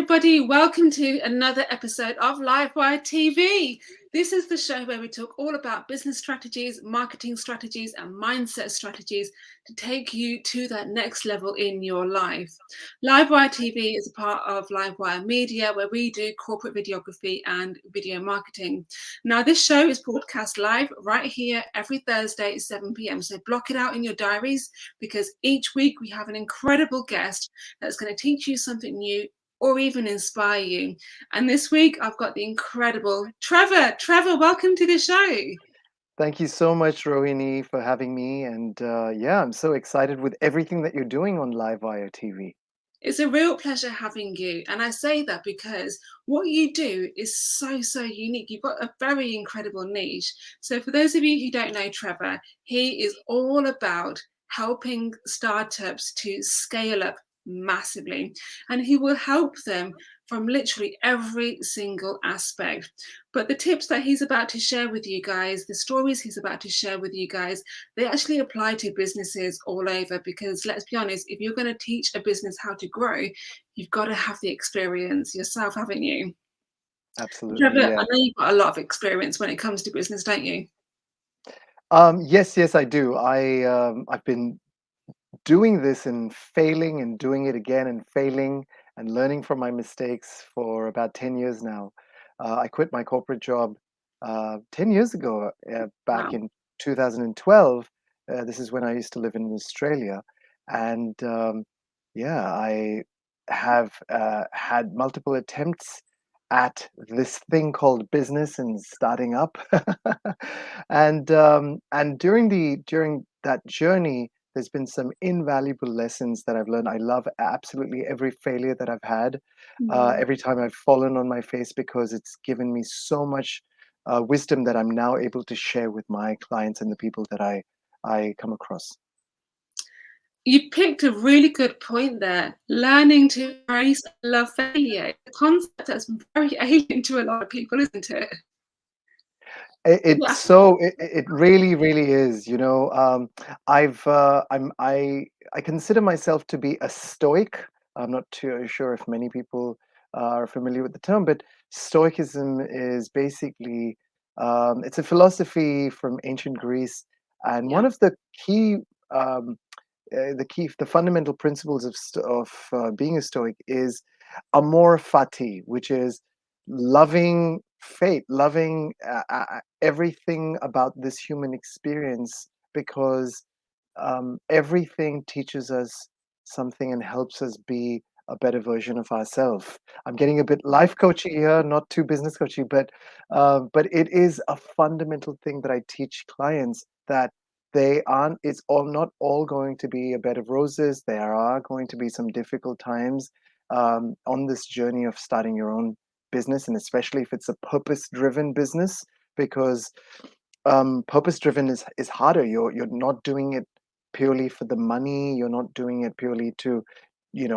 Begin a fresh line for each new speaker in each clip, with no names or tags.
Everybody, welcome to another episode of Livewire TV. This is the show where we talk all about business strategies, marketing strategies, and mindset strategies to take you to that next level in your life. Livewire TV is a part of Livewire Media, where we do corporate videography and video marketing. Now, this show is broadcast live right here every Thursday at 7 p.m. So block it out in your diaries, because each week we have an incredible guest that's going to teach you something new or even inspire you. And this week, I've got the incredible Trevor. Trevor, welcome to the show.
Thank you so much, Rohini, for having me. And I'm so excited with everything that you're doing on Livewire TV.
It's a real pleasure having you. And I say that because what you do is so unique. You've got a very incredible niche. So for those of you who don't know Trevor, he is all about helping startups to scale up massively, and he will help them from literally every single aspect. But the tips that he's about to share with you guys, the stories he's about to share with you guys, they actually apply to businesses all over, because let's be honest, if you're going to teach a business how to grow, you've got to have the experience yourself, haven't you?
Absolutely,
Trevor, I
yeah.
know you've got a lot of experience when it comes to business, don't you?
Yes, I do. I've been doing this and failing and doing it again and failing and learning from my mistakes for about 10 years now. I quit my corporate job 10 years ago, back
Wow.
in 2012. This is when I used to live in Australia. And I have had multiple attempts at this thing called business and starting up. And during that journey, there's been some invaluable lessons that I've learned. I love absolutely every failure that I've had,
Mm.
every time I've fallen on my face, because it's given me so much wisdom that I'm now able to share with my clients and the people that I come across.
You picked a really good point there. Learning to embrace and love failure, a concept that's very alien to a lot of people, isn't it?
It's
Yeah.
so it really really is. I've I consider myself to be a stoic. I'm not too sure if many people are familiar with the term, but stoicism is basically it's a philosophy from ancient Greece, and
Yeah.
one of key um, the fundamental principles of being a stoic is amor fati, which is loving fate, loving everything about this human experience, because everything teaches us something and helps us be a better version of ourselves. I'm getting a bit life coachy here, not too business coachy, but it is a fundamental thing that I teach clients, that they aren't. It's all not all going to be a bed of roses. There are going to be some difficult times on this journey of starting your own business, and especially if it's a purpose-driven business, because purpose-driven is harder. You're not doing it purely for the money. You're not doing it purely to,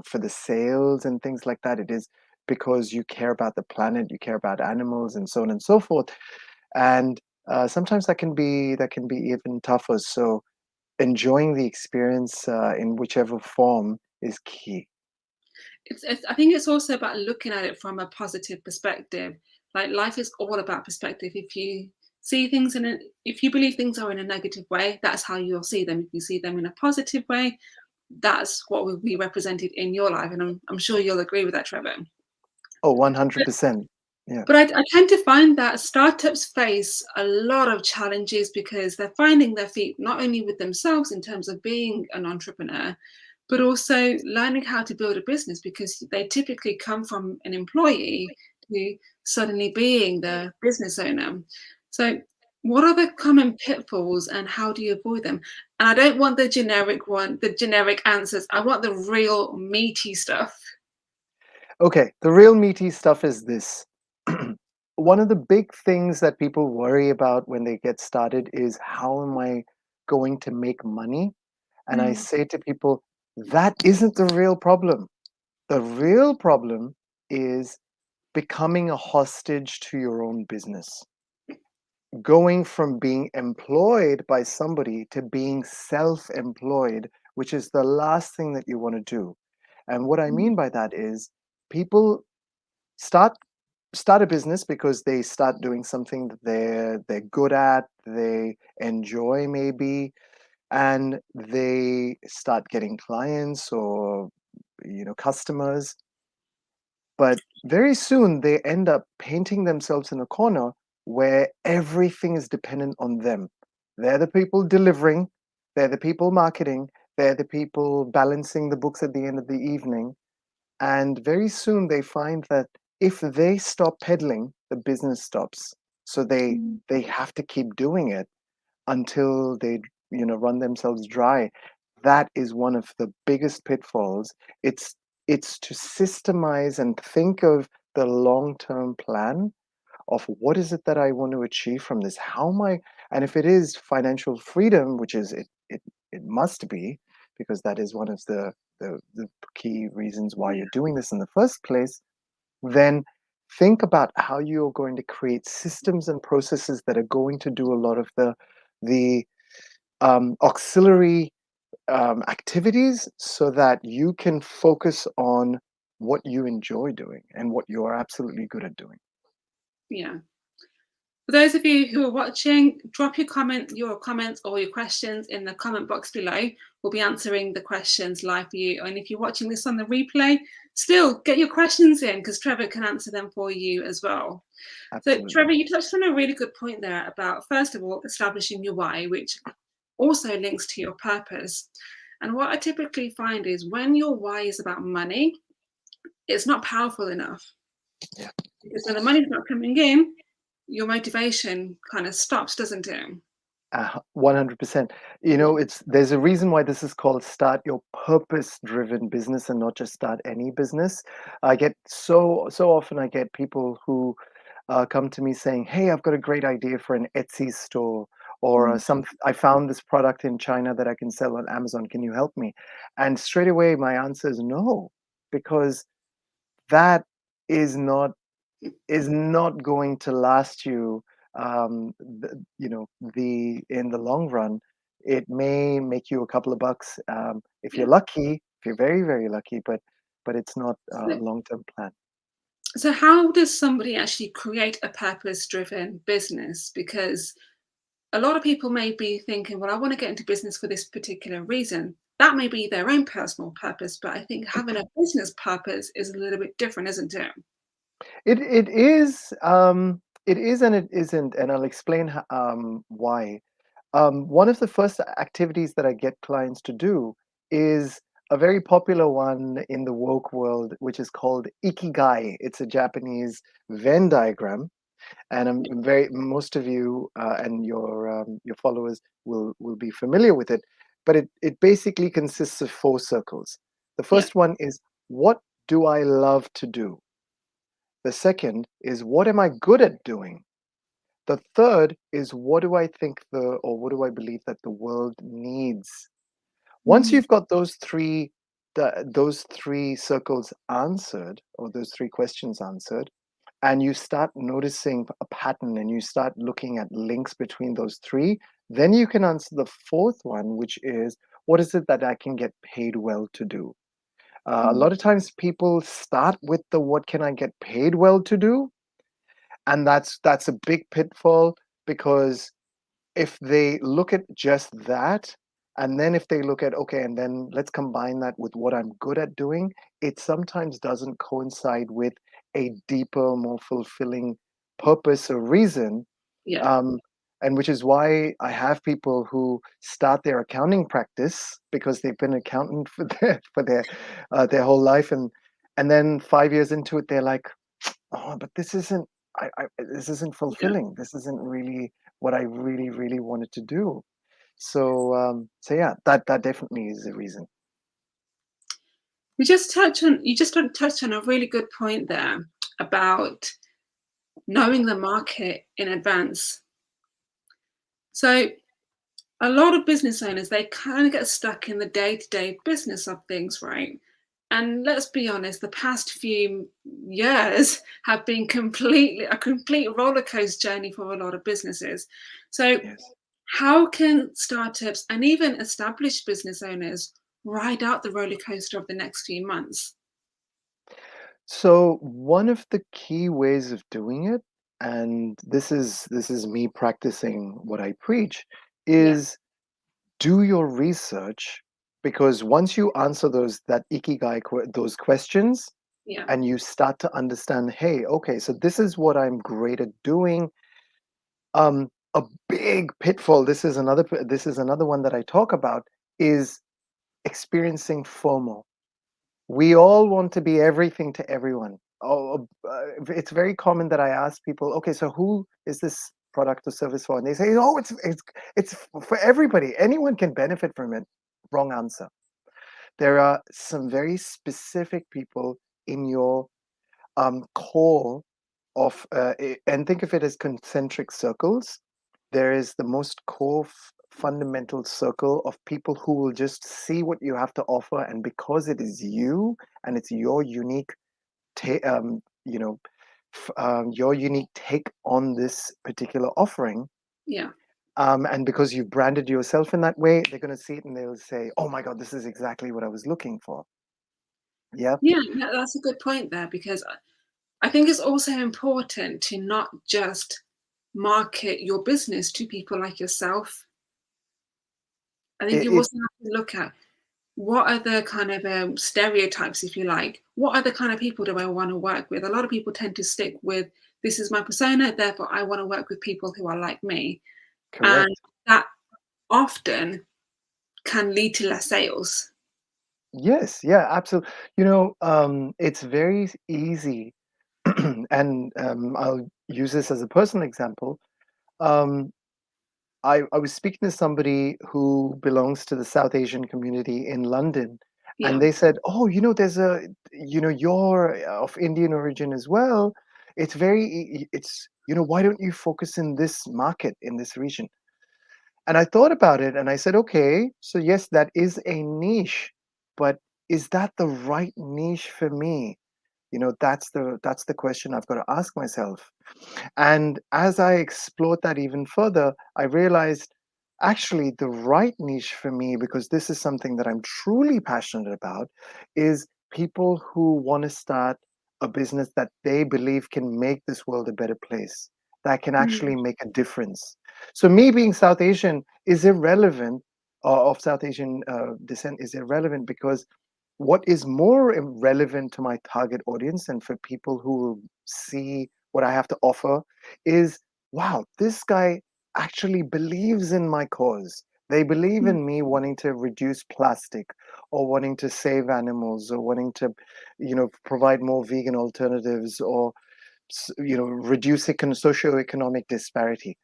for the sales and things like that. It is because you care about the planet, you care about animals, and so on and so forth. And sometimes that can be even tougher. So enjoying the experience in whichever form is key.
I think it's also about looking at it from a positive perspective. Like, life is all about perspective. If you see things if you believe things are in a negative way, that's how you'll see them. If you see them in a positive way, that's what will be represented in your life. And I'm sure you'll agree with that, Trevor.
Oh, 100%. Yeah.
But I tend to find that startups face a lot of challenges, because they're finding their feet not only with themselves in terms of being an entrepreneur, but also learning how to build a business, because they typically come from an employee to suddenly being the business owner. So, what are the common pitfalls and how do you avoid them? And I don't want the generic answers. I want the real meaty stuff.
Okay, the real meaty stuff is this. One of the big things that people worry about when they get started is, how am I going to make money? And I
Mm,
say to people, that isn't the real problem. The real problem is becoming a hostage to your own business, going from being employed by somebody to being self employed, which is the last thing that you want to do. And what I
mm,
mean by that is, people start start a business because they start doing something that they're good at, they enjoy maybe, and they start getting clients or customers. But very soon they end up painting themselves in a corner where everything is dependent on them. They're the people delivering, they're the people marketing, they're the people balancing the books at the end of the evening. And very soon they find that if they stop peddling, the business stops. So they have to keep doing it until they run themselves dry. That is one of the biggest pitfalls. It's to systemize and think of the long-term plan of what is it that I want to achieve from this. How am I, and if it is financial freedom, which is it must be, because that is one of the key reasons why you're doing this in the first place, then think about how you're going to create systems and processes that are going to do a lot of the auxiliary activities so that you can focus on what you enjoy doing and what you are absolutely good at doing.
Yeah. For those of you who are watching, drop your comments or your questions in the comment box below. We'll be answering the questions live for you. And if you're watching this on the replay, still get your questions in because Trevor can answer them for you as well. So
Absolutely.
Trevor, you touched on a really good point there about, first of all, establishing your why, which also links to your purpose. And what I typically find is when your why is about money, it's not powerful enough.
Yeah.
Because when the money's not coming in, your motivation kind of stops, doesn't it?
100%. There's a reason why this is called start your purpose-driven business and not just start any business. I get so often I get people who come to me saying, "Hey, I've got a great idea for an Etsy store, or I found this product in China that I can sell on Amazon. Can you help me?" And straight away, my answer is no, because that is not going to last you. The in the long run, it may make you a couple of bucks if
Yeah.
you're lucky, if you're very, very lucky, but it's not a
So,
long-term plan.
so how does somebody actually create a purpose-driven business? Because a lot of people may be thinking, well, I want to get into business for this particular reason. That may be their own personal purpose, but I think having a business purpose is a little bit different, isn't it?
It is and it isn't, and I'll explain why. One of the first activities that I get clients to do is a very popular one in the woke world, which is called ikigai. It's a Japanese Venn diagram, and most of you and your followers will be familiar with it. But it basically consists of four circles. The
Yeah.
first one is, what do I love to do? The second is, what am I good at doing? The third is, what do I think or what do I believe that the world needs? Once
Mhm.
you've got those three circles answered, or those three questions answered, and you start noticing a pattern and you start looking at links between those three, then you can answer the fourth one, which is, what is it that I can get paid well to do? A
Mm.
lot of times people start with the what can I get paid well to do, and that's a big pitfall, because if they look at just that, and then if they look at, okay, and then let's combine that with what I'm good at doing, it sometimes doesn't coincide with a deeper, more fulfilling purpose or reason.
Yeah.
um, and which is why I have people who start their accounting practice because they've been an accountant for their whole life, and then 5 years into it, they're like, oh, but this isn't
Yeah.
fulfilling. This isn't really what I really, really wanted to do. So yeah, that definitely is the reason.
You just touched on a really good point there about knowing the market in advance. So a lot of business owners, they kind of get stuck in the day-to-day business of things, right? And let's be honest, the past few years have been a complete roller coaster journey for a lot of businesses. So
Yes.
how can startups and even established business owners ride out the roller coaster of the next few months?
So one of the key ways of doing it, and this is me practicing what I preach,
Yeah,
is do your research, because once you answer that ikigai those questions
yeah,
and you start to understand, hey, okay, so this is what I'm great at doing. A big pitfall, this is another one that I talk about, is experiencing FOMO. We all want to be everything to everyone. It's very common that I ask people, okay, so who is this product or service for? And they say, oh, it's for everybody. Anyone can benefit from it. Wrong answer. There are some very specific people in your core of, and think of it as concentric circles. There is the most core fundamental circle of people who will just see what you have to offer, and because it is you and it's your unique, you know, your unique take on this particular offering,
yeah.
and because you've branded yourself in that way, they're going to see it and they'll say, "Oh my God, this is exactly what I was looking for." Yeah,
Yeah, that's a good point there because I think it's also important to not just market your business to people like yourself. I think you
it
also have to look at what are the kind of stereotypes, if you like. What are the kind of people do I want to work with? A lot of people tend to stick with this is my persona, therefore I want to work with people who are like me. And
correct.
that often can lead to less sales.
Yes, yeah, absolutely. It's very easy, and I'll use this as a personal example. Um, I was speaking to somebody who belongs to the South Asian community in London, and
Yeah.
they said, "Oh, you're of Indian origin as well. Why don't you focus in this market, in this region?" And I thought about it and I said, okay, so yes, that is a niche, but is that the right niche for me? That's the question I've got to ask myself. And as I explored that even further, I realized actually the right niche for me, because this is something that I'm truly passionate about, is people who want to start a business that they believe can make this world a better place, that can
Mm.
actually make a difference. So, me being South Asian is irrelevant, of South Asian descent is irrelevant, because what is more relevant to my target audience and for people who will see what I have to offer is, wow, this guy actually believes in my cause. They believe
Mm.
in me wanting to reduce plastic, or wanting to save animals, or wanting to, provide more vegan alternatives, or, reduce socioeconomic disparity.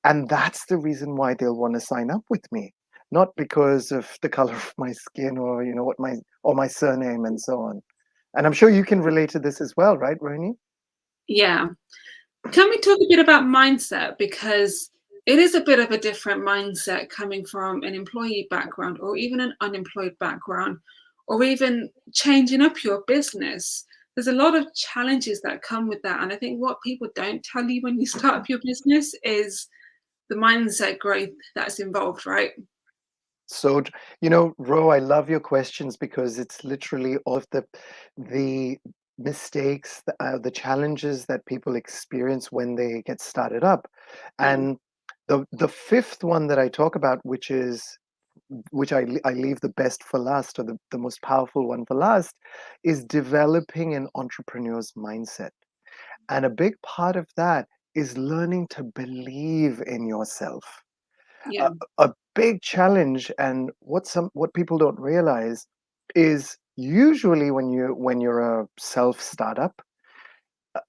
And that's the reason why they'll want to sign up with me, not because of the color of my skin, or what my surname and so on. And I'm sure you can relate to this as well, right, Rohini?
Yeah. Can we talk a bit about mindset? Because it is a bit of a different mindset coming from an employee background or even an unemployed background, or even changing up your business. There's a lot of challenges that come with that. And I think what people don't tell you when you start up your business is the mindset growth that's involved, right?
So, Ro, I love your questions, because it's literally all of the mistakes, the challenges that people experience when they get started up.
Yeah.
And the fifth one that I talk about, which I leave the best for last, or the most powerful one for last, is developing an entrepreneur's mindset. And a big part of that is learning to believe in yourself.
Yeah.
A big challenge, and what people don't realize, is usually when you're a self startup,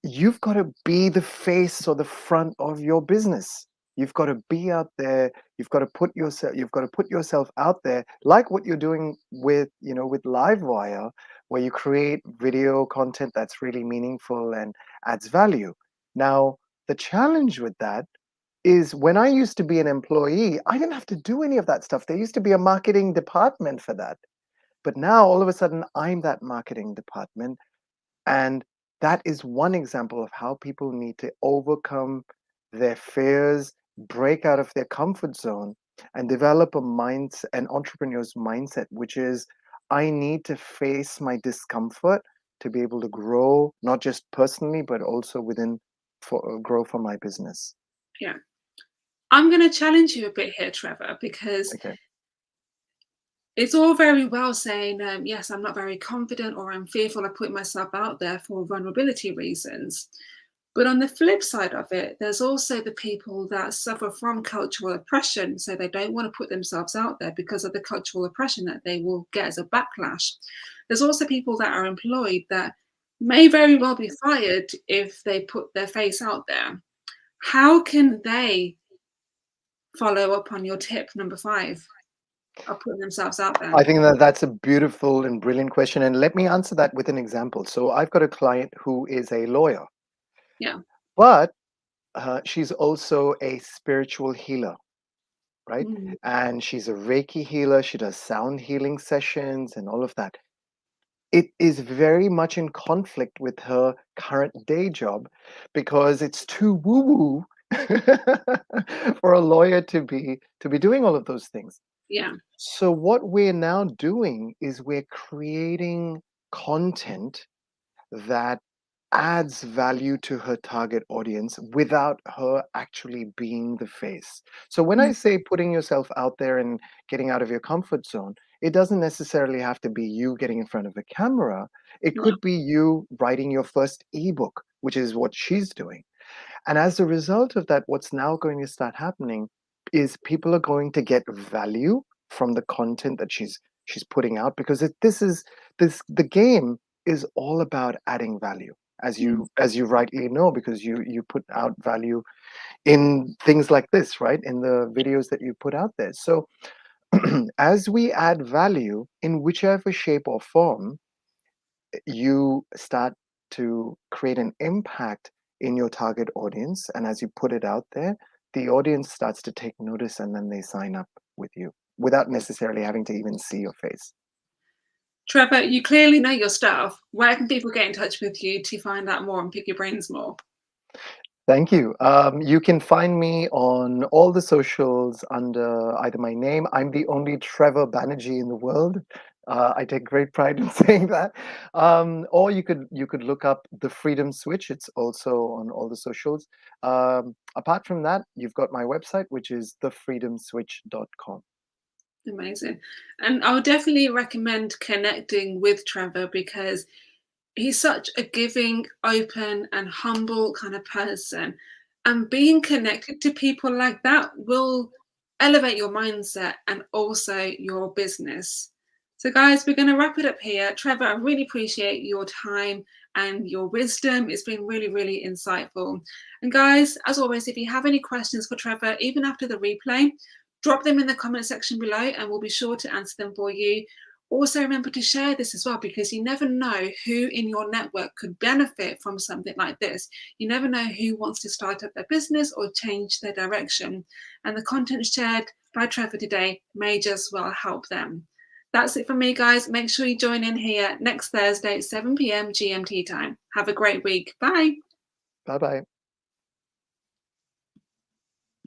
you've got to be the face or the front of your business. You've got to be out there. You've got to put yourself out there, like what you're doing with Livewire, where you create video content that's really meaningful and adds value. Now, the challenge with that is, when I used to be an employee, I didn't have to do any of that stuff. There used to be a marketing department for that. But now all of a sudden I'm that marketing department, and that is one example of how people need to overcome their fears, break out of their comfort zone, and develop an entrepreneur's mindset, which is, I need to face my discomfort to be able to grow, not just personally, but also within grow for my business.
Yeah. I'm going to challenge you a bit here, Trevor, because
Okay.
it's all very well saying, yes, I'm not very confident or I'm fearful of putting myself out there for vulnerability reasons. But on the flip side of it, there's also the people that suffer from cultural oppression. So they don't want to put themselves out there because of the cultural oppression that they will get as a backlash. There's also people that are employed that may very well be fired if they put their face out there. How can they follow up on your tip number 5 of putting themselves out there?
I think that that's a beautiful and brilliant question. And let me answer that with an example. So I've got a client who is a lawyer,
Yeah.
but she's also a spiritual healer, right?
Mm,
And she's a Reiki healer. She does sound healing sessions and all of that. It is very much in conflict with her current day job because it's too woo-woo for a lawyer to be doing all of those things.
yeah.
So what we're now doing is we're creating content that adds value to her target audience without her actually being the face. So when I
Mm,
say putting yourself out there and getting out of your comfort zone, it doesn't necessarily have to be you getting in front of a camera. It
no.
could be you writing your first ebook, which is what she's doing. And as a result of that, what's now going to start happening is people are going to get value from the content that she's putting out because the game is all about adding value, as
Mm,
you rightly know, because you put out value in things like this, right? In the videos that you put out there. So as we add value in whichever shape or form, you start to create an impact in your target audience. And as you put it out there, the audience starts to take notice and then they sign up with you without necessarily having to even see your face.
Trevor, you clearly know your stuff. Where can people get in touch with you to find out more and pick your brains more?
Thank you. You can find me on all the socials under either my name. I'm the only Trevor Banerjee in the world. I take great pride in saying that. Or you could look up the Freedom Switch. It's also on all the socials. Apart from that, you've got my website, which is thefreedomswitch.com.
Amazing. And I would definitely recommend connecting with Trevor because he's such a giving, open, and humble kind of person. And being connected to people like that will elevate your mindset and also your business. So, guys, we're going to wrap it up here. Trevor, I really appreciate your time and your wisdom. It's been really, really insightful. And, guys, as always, if you have any questions for Trevor, even after the replay, drop them in the comment section below and we'll be sure to answer them for you. Also, remember to share this as well because you never know who in your network could benefit from something like this. You never know who wants to start up their business or change their direction. And the content shared by Trevor today may just well help them. That's it for me, guys. Make sure you join in here next Thursday, 7 p.m. GMT time. Have a great week. Bye.
Bye bye.